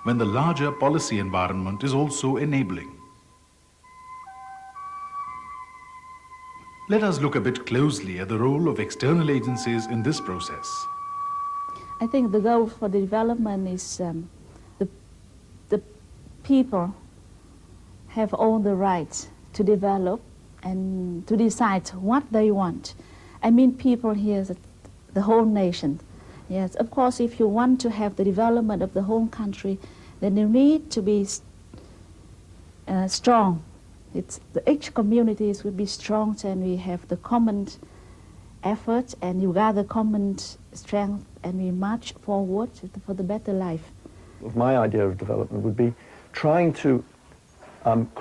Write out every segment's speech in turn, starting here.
when the larger policy environment is also enabling. Let us look a bit closely at the role of external agencies in this process. I think the goal for the development is the people have all the rights to develop and to decide what they want. I mean people here, the whole nation. Yes, of course, if you want to have the development of the whole country, then you need to be strong. Each communities will be strong, and we have the common effort, and you gather common strength, and we march forward for the better life. My idea of development would be trying to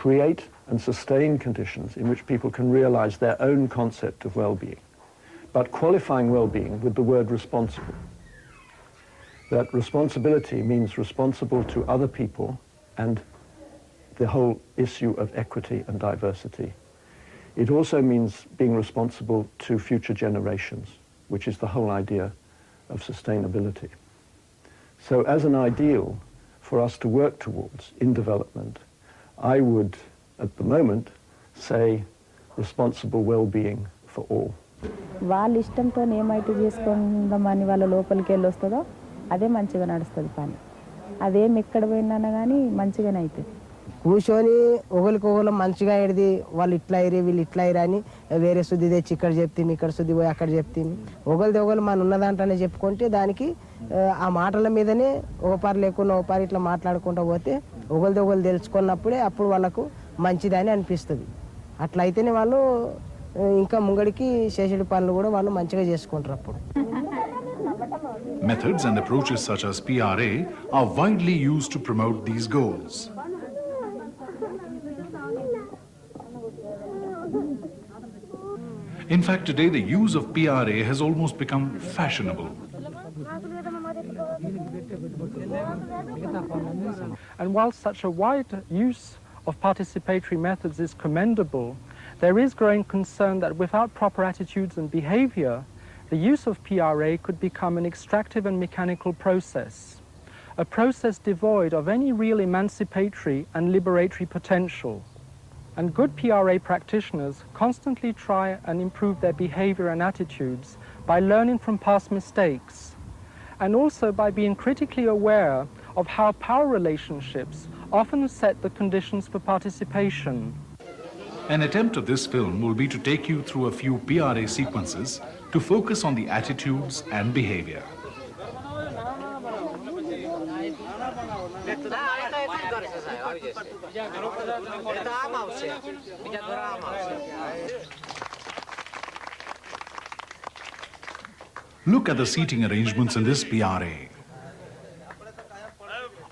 create and sustain conditions in which people can realize their own concept of well-being, but qualifying well-being with the word responsible. That responsibility means responsible to other people and the whole issue of equity and diversity. It also means being responsible to future generations, which is the whole idea of sustainability. So as an ideal for us to work towards in development, I would, at the moment, say responsible well-being for all. వాళ్ళ ఇష్టంతో ఏమైతే చేసుకుందామని వాళ్ళ లోపలికి వెళ్ళి వస్తుందో అదే మంచిగా నడుస్తుంది పని. అదేం ఎక్కడ పోయినా కానీ మంచిగానే అవుతుంది. కూర్చొని ఒకరికొకరు మంచిగా ఎడిది వాళ్ళు ఇట్లా అయ్యి వీళ్ళు ఇట్లా అయ్యి అని వేరే శుద్ధి తెచ్చి ఇక్కడ చెప్తుంది, ఇక్కడ శుద్ధి పోయి అక్కడ చెప్తుంది. ఒకరిది ఒకరు మన ఉన్నదాంట్లోనే చెప్పుకుంటే దానికి ఆ మాటల మీదనే ఒక పారి లేకుండా ఒక పారి ఇట్లా మాట్లాడుకుంటూ పోతే ఒకరిది ఒకరు తెలుసుకున్నప్పుడే అప్పుడు వాళ్ళకు మంచిదని అనిపిస్తుంది. అట్లా అయితేనే వాళ్ళు ఇంకా ముంగడికి చేసేటి పనులు కూడా వాళ్ళు మంచిగా చేసుకుంటారు అప్పుడు. Methods and approaches such as PRA are widely used to promote these goals. In fact, today the use of PRA has almost become fashionable. And while such a wide use of participatory methods is commendable, there is growing concern that without proper attitudes and behavior, the use of PRA could become an extractive and mechanical process, a process devoid of any real emancipatory and liberatory potential. And good PRA practitioners constantly try and improve their behavior and attitudes by learning from past mistakes, and also by being critically aware of how power relationships often set the conditions for participation. An attempt of this film will be to take you through a few PRA sequences to focus on the attitudes and behavior. Look at the seating arrangements in this PRA.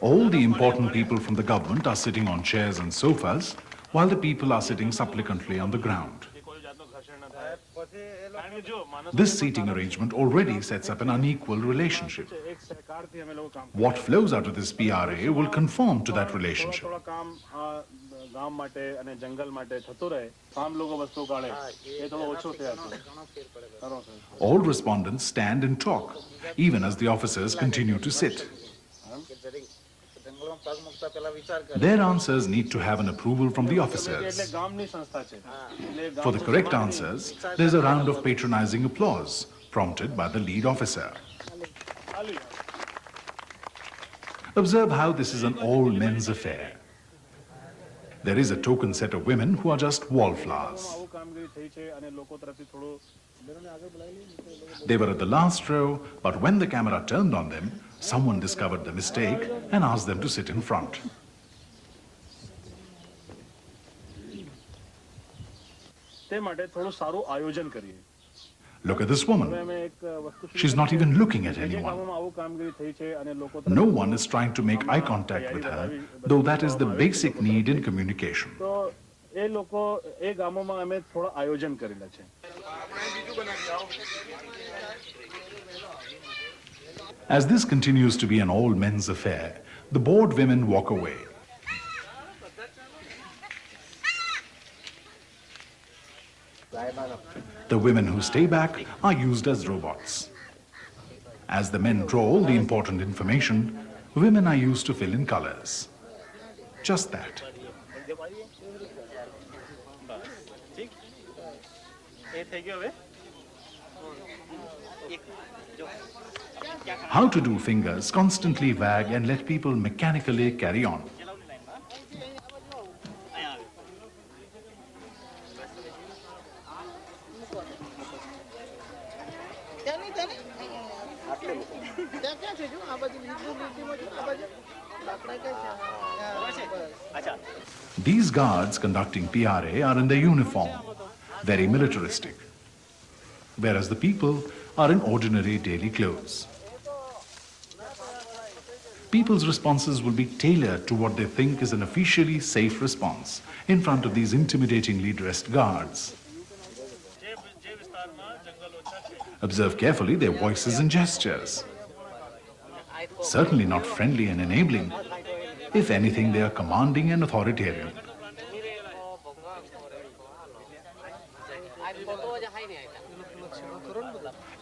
All the important people from the government are sitting on chairs and sofas, while the people are sitting supplicantly on the ground. This seating arrangement already sets up an unequal relationship. What flows out of this PRA will conform to that relationship. All respondents stand and talk, even as the officers continue to sit. Their answers need to have an approval from the officers. For the correct answers, there's a round of patronizing applause, prompted by the lead officer. Observe how this is an all-men's affair. There is a token set of women who are just wallflowers. They were at the last row, but when the camera turned on them, someone discovered the mistake and asked them to sit in front. Look at this woman. She's not even looking at anyone. No one is trying to make eye contact with her, though that is the basic need in communication. As this continues to be an all-men's affair, the bored women walk away. The women who stay back are used as robots. As the men draw all the important information, Women are used to fill in colors. Just that. How to do fingers constantly wag and let people mechanically carry on. These guards conducting PRA are in their uniform, very militaristic, whereas the people are in ordinary daily clothes. People's responses will be tailored to what they think is an officially safe response in front of these intimidatingly dressed guards. Observe carefully their voices and gestures. Certainly not friendly and enabling. If anything, they are commanding and authoritarian.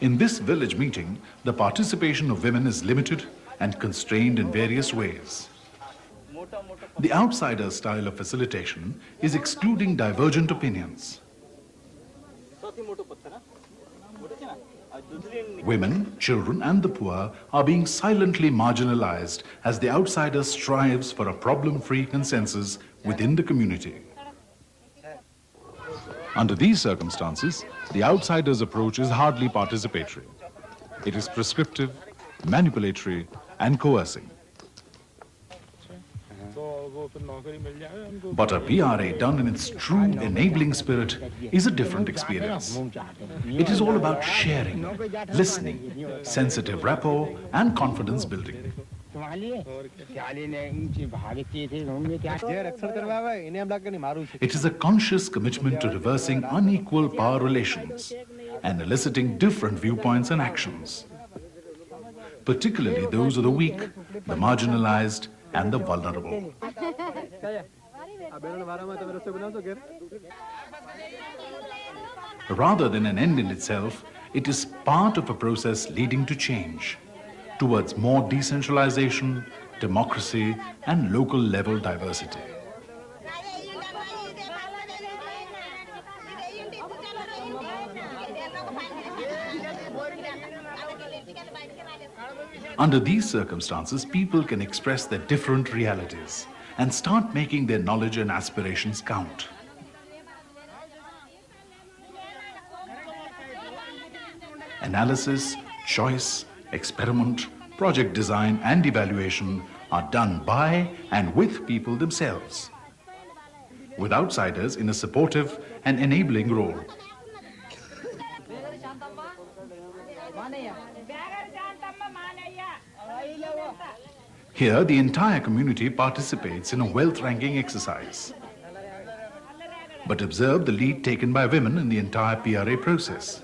In this village meeting, the participation of women is limited and constrained in various ways. The outsider style of facilitation is excluding divergent opinions. Women, children and the poor are being silently marginalized as the outsider strives for a problem-free consensus within the community. Under these circumstances, the outsider's approach is hardly participatory. It is prescriptive, manipulatory and coercing. But a PRA done in its true enabling spirit is a different experience. It is all about sharing, listening, sensitive rapport and confidence building. It is a conscious commitment to reversing unequal power relations and eliciting different viewpoints and actions, particularly those of the weak, the marginalized and the vulnerable. Rather than an end in itself, it is part of a process leading to change, towards more decentralization, democracy, and local level diversity. Under these circumstances, people can express their different realities and start making their knowledge and aspirations count. Analysis, choice, experiment, project design and evaluation are done by and with people themselves, with outsiders in a supportive and enabling role. Here, the entire community participates in a wealth-ranking exercise. But observe the lead taken by women in the entire PRA process.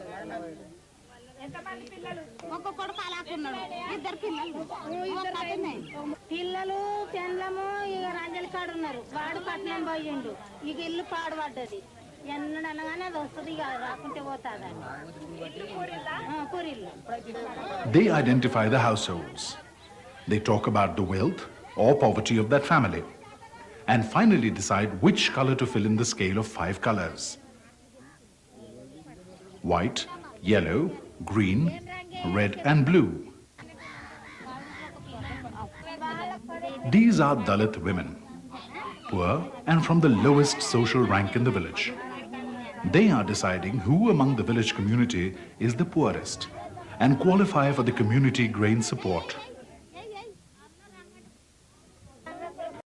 They identify the households. They talk about the wealth or poverty of that family, and finally decide which color to fill in the scale of 5 colors: white, yellow, green, red and blue. These are Dalit women, poor and from the lowest social rank in the village. They are deciding who among the village community is the poorest and qualify for the community grain support.